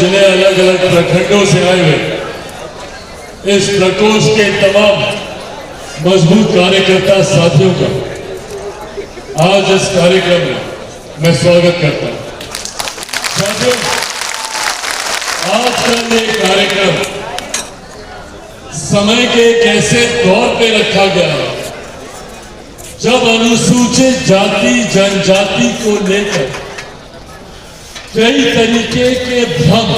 जिले, अलग अलग प्रखंडों से आए हुए इस प्रकोष्ठ के तमाम मजबूत कार्यकर्ता साथियों का आज इस कार्यक्रम में मैं स्वागत करता हूं। साथियों, आज का ये कार्यक्रम समय के एक ऐसे दौर पे रखा गया है जब अनुसूचित जाति जनजाति को लेकर कई तरीके के भ्रम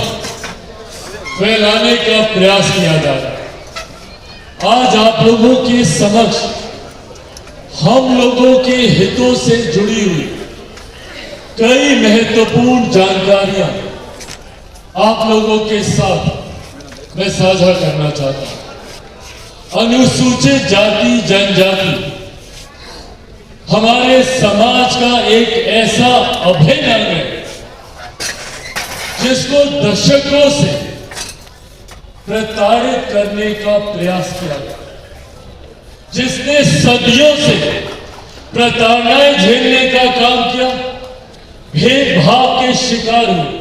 फैलाने का प्रयास किया जा रहा है। आज आप लोगों के समक्ष हम लोगों के हितों से जुड़ी हुई कई महत्वपूर्ण जानकारियां आप लोगों के साथ मैं साझा करना चाहता हूं। अनुसूचित जाति जनजाति हमारे समाज का एक ऐसा अभिन्न अंग है जिसको दशकों से प्रताड़ित करने का प्रयास किया गया, जिसने सदियों से प्रताड़नाएं झेलने का काम किया, भेदभाव के शिकार हुए,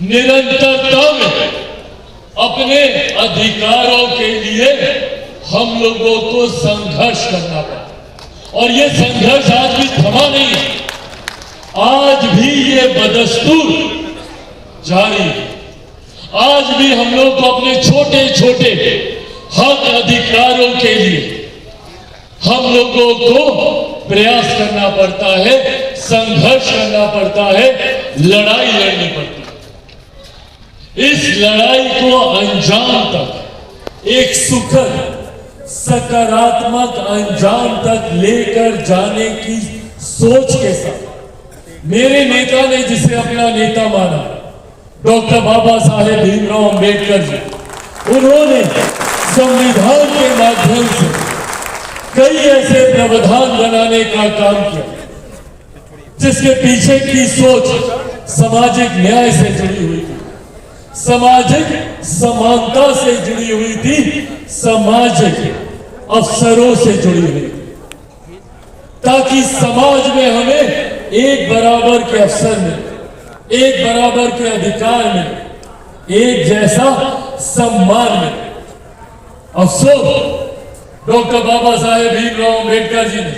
निरंतरता में अपने अधिकारों के लिए हम लोगों को संघर्ष करना पड़ा और ये संघर्ष आज भी थमा नहीं है। आज भी ये बदस्तूर जारी है। आज भी हम लोग को अपने छोटे छोटे हक अधिकारों के लिए हम लोगों को प्रयास करना पड़ता है, संघर्ष करना पड़ता है, लड़ाई लड़नी पड़ती है। इस लड़ाई को अंजाम तक, एक सुखद सकारात्मक अंजाम तक लेकर जाने की सोच के साथ मेरे नेता ने जिसे अपना नेता माना, डॉक्टर बाबा साहेब भीमराव अंबेडकर जी, उन्होंने संविधान के माध्यम से कई ऐसे प्रावधान बनाने का काम किया जिसके पीछे की सोच सामाजिक न्याय से जुड़ी हुई थी, सामाजिक समानता से जुड़ी हुई थी, सामाजिक अवसरों से जुड़ी हुई थी, ताकि समाज में हमें एक बराबर के अवसर मिले, एक बराबर के अधिकार मिले, एक जैसा सम्मान मिले। अफसोस डॉक्टर बाबा साहेब भीमराव अंबेडकर जी ने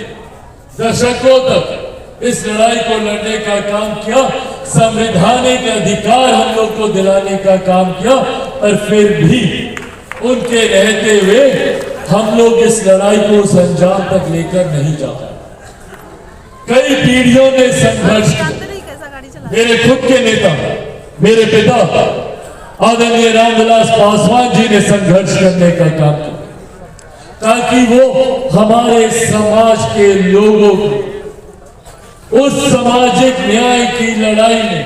दशकों तक इस लड़ाई को लड़ने का काम किया, संवैधानिक अधिकार हम लोग को दिलाने का काम किया, और फिर भी उनके रहते हुए हम लोग इस लड़ाई को उस अंजाम तक लेकर नहीं जा पाए। कई पीढ़ियों ने संघर्ष किया। मेरे खुद के नेता, मेरे पिता आदरणीय रामविलास पासवान जी ने संघर्ष करने का काम किया ताकि वो हमारे समाज के लोगों को उस सामाजिक न्याय की लड़ाई में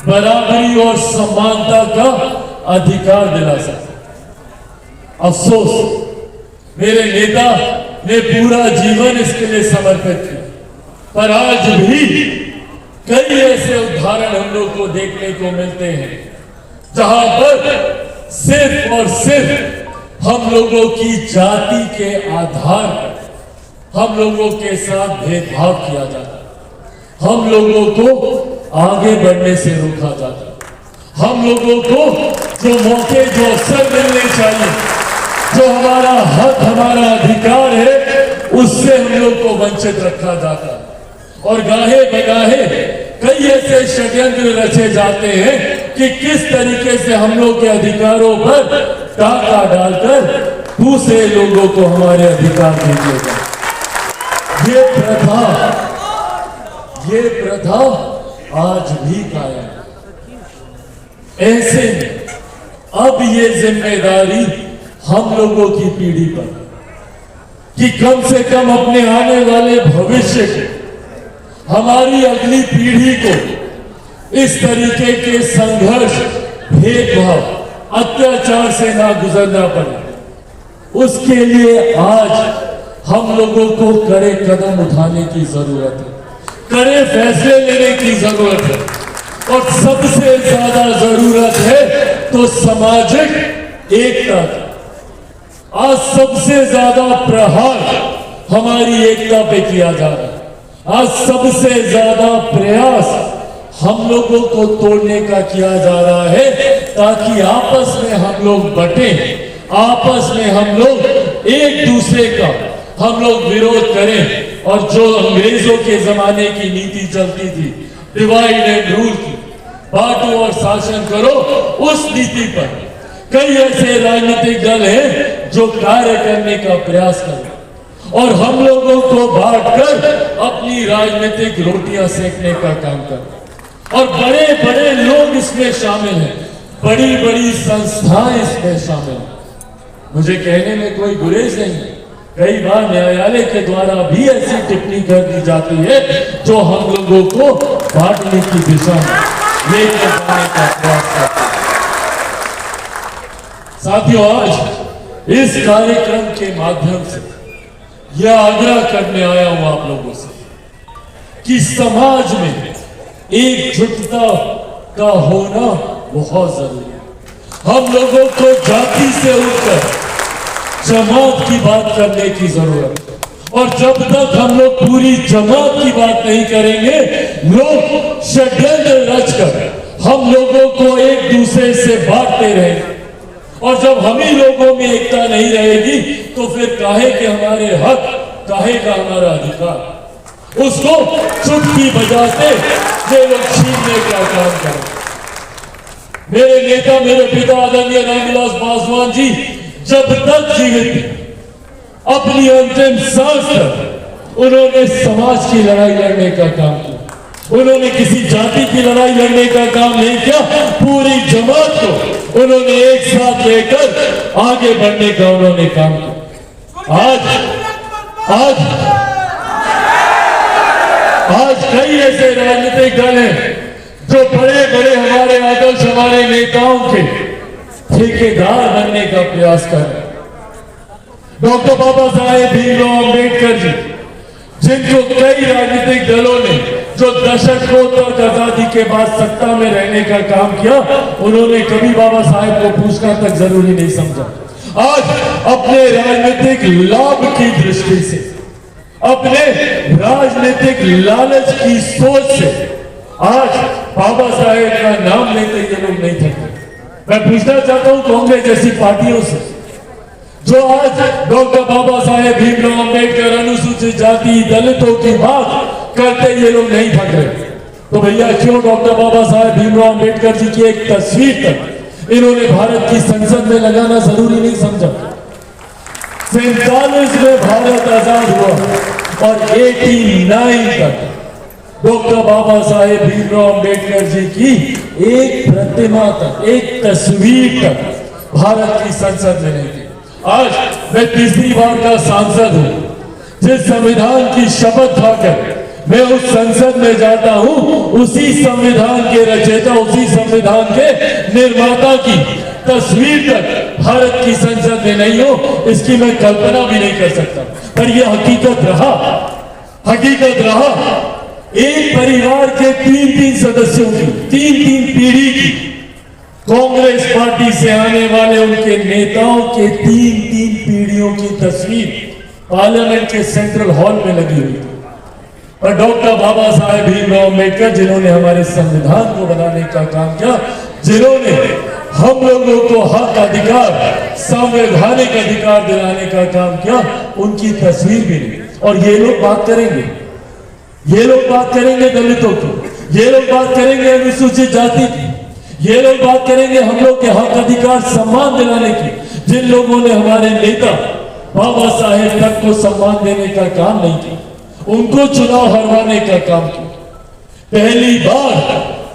बराबरी और समानता का अधिकार दिला सके। अफसोस मेरे नेता ने पूरा जीवन इसके लिए समर्पित किया, पर आज भी कई ऐसे उदाहरण हम लोग को देखने को मिलते हैं जहां पर सिर्फ और सिर्फ हम लोगों की जाति के आधार पर हम लोगों के साथ भेदभाव किया जाता है, हम लोगों को आगे बढ़ने से रोका जाता है, हम लोगों को जो मौके, जो अवसर मिलने चाहिए, जो हमारा हक, हमारा अधिकार है, उससे हम लोग को वंचित रखा जाता है। और गाहे बगाहे कई ऐसे षड्यंत्र रचे जाते हैं कि किस तरीके से हम लोग के अधिकारों पर डाका डालकर दूसरे लोगों को हमारे अधिकार दे दिए जाए। ये प्रथा आज भी कायम है। ऐसे में अब ये जिम्मेदारी हम लोगों की पीढ़ी पर कि कम से कम अपने आने वाले भविष्य को, हमारी अगली पीढ़ी को इस तरीके के संघर्ष, भेदभाव, अत्याचार से ना गुजरना पड़े, उसके लिए आज हम लोगों को कड़े कदम उठाने की जरूरत है, कड़े फैसले लेने की जरूरत है, और सबसे ज्यादा जरूरत है तो सामाजिक एकता की। आज सबसे ज्यादा प्रहार हमारी एकता पे किया जा रहा है, आज सबसे ज्यादा प्रयास हम लोगों को तोड़ने का किया जा रहा है ताकि आपस में हम लोग बटे, आपस में हम लोग एक दूसरे का हम लोग विरोध करें। और जो अंग्रेजों के जमाने की नीति चलती थी, डिवाइड एंड रूल की, बांटो और शासन करो, उस नीति पर कई ऐसे राजनीतिक दल हैं जो कार्य करने का प्रयास कर और हम लोगों को बांटकर अपनी राजनीतिक रोटियां सेकने का काम कर। और बड़े बड़े लोग इसमें शामिल हैं, बड़ी बड़ी संस्थाएं इसमें शामिल हैं। मुझे कहने में कोई गुरेज नहीं है, कई बार न्यायालय के द्वारा भी ऐसी टिप्पणी कर दी जाती है जो हम लोगों को बांटने की दिशा में लेकर जाने का प्रयास करती है। साथियों, आज इस कार्यक्रम के माध्यम से यह आग्रह करने आया हूं आप लोगों से कि समाज में एकजुटता का होना बहुत जरूरी है। हम लोगों को जाति से उठकर जमात की बात करने की जरूरत है। और जब तक हम लोग पूरी जमात की बात नहीं करेंगे, लोग षड्यंत्र रचकर हम लोगों को एक दूसरे से बांटते रहेंगे। और जब हम ही लोगों में एकता नहीं रहेगी तो फिर काहे के हमारे हक, काहे का हमारा अधिकार, उसको चुटकी बजाते ये लोग छीनने का काम करें। मेरे नेता, मेरे पिता आदरणीय रामविलास पासवान जी जब तक जीवित थे, अपनी अंतिम सांस तक उन्होंने समाज की लड़ाई लड़ने का काम किया। उन्होंने किसी जाति की लड़ाई लड़ने का काम नहीं किया, पूरी जमात को उन्होंने एक साथ लेकर आगे बढ़ने का उन्होंने काम किया। आज कई ऐसे राजनीतिक दल हैं जो बड़े बड़े हमारे आदर्श, हमारे नेताओं के ठेकेदार बनने का प्रयास कर रहे हैं। डॉक्टर बाबा साहेब भीमराव अंबेडकर जी, जिनको कई राजनीतिक दलों ने जो दशकों तक आजादी के बाद सत्ता में रहने का काम किया, उन्होंने कभी बाबा साहेब को पूछना तक जरूरी नहीं समझा। आज अपने राजनीतिक लाभ की दृष्टि से, अपने राजनीतिक लालच की सोच से आज बाबा साहेब का नाम लेते ये लोग नहीं थकते। मैं पूछना चाहता हूं कांग्रेस जैसी पार्टियों से, जो आज डॉक्टर बाबा साहेब भीमराव अंबेडकर, अनुसूचित जाति, दलितों की बात करते ये लोग नहीं थक रहे, तो भैया क्यों डॉक्टर बाबा साहेब भीमराव अंबेडकर जी की एक तस्वीर तक इन्होंने भारत की संसद में लगाना जरूरी नहीं समझा? 47 में भारत आजाद हुआ और 89 तक डॉक्टर बाबा साहेब भीमराव अंबेडकर जी की एक प्रतिमा तक, एक तस्वीर तक भारत की संसद में नहीं थी। आज मैं तीसरी बार का सांसद हूं। जिस संविधान की शपथ खाकर मैं उस संसद में जाता हूं, उसी संविधान के रचयिता, उसी संविधान के निर्माता की तस्वीर तक भारत की संसद में नहीं हो, इसकी मैं कल्पना भी नहीं कर सकता। पर यह हकीकत रहा एक परिवार के 3-3 सदस्यों की, 3-3 पीढ़ी की, कांग्रेस पार्टी से आने वाले उनके नेताओं के 3-3 पीढ़ियों की तस्वीर पार्लियामेंट के सेंट्रल हॉल में लगी हुई थी। और डॉक्टर बाबा साहेब भीमराव अंबेडकर, जिन्होंने हमारे संविधान को बनाने का काम किया, जिन्होंने हम लोगों को हक, अधिकार, संवैधानिक अधिकार दिलाने का काम किया, उनकी तस्वीर भी नहीं। और ये लोग बात करेंगे, ये लोग बात करेंगे दलितों की, ये लोग बात करेंगे अनुसूचित जाति की, ये लोग बात करेंगे हम लोग के हक, अधिकार, सम्मान दिलाने की, जिन लोगों ने हमारे नेता बाबा साहेब तक को सम्मान देने का काम नहीं किया, उनको चुनाव हरवाने का काम किया। पहली बार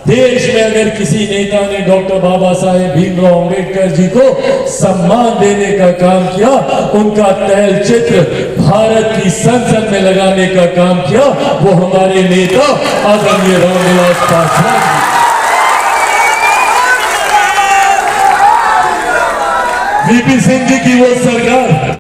देश में अगर किसी नेता ने डॉक्टर बाबा साहेब भीमराव अंबेडकर जी को सम्मान देने का काम किया, उनका तैल चित्र भारत की संसद में लगाने का काम किया, वो हमारे नेता आदरणीय रामविलास पासवान जी, वीपी सिंह जी की वो सरकार।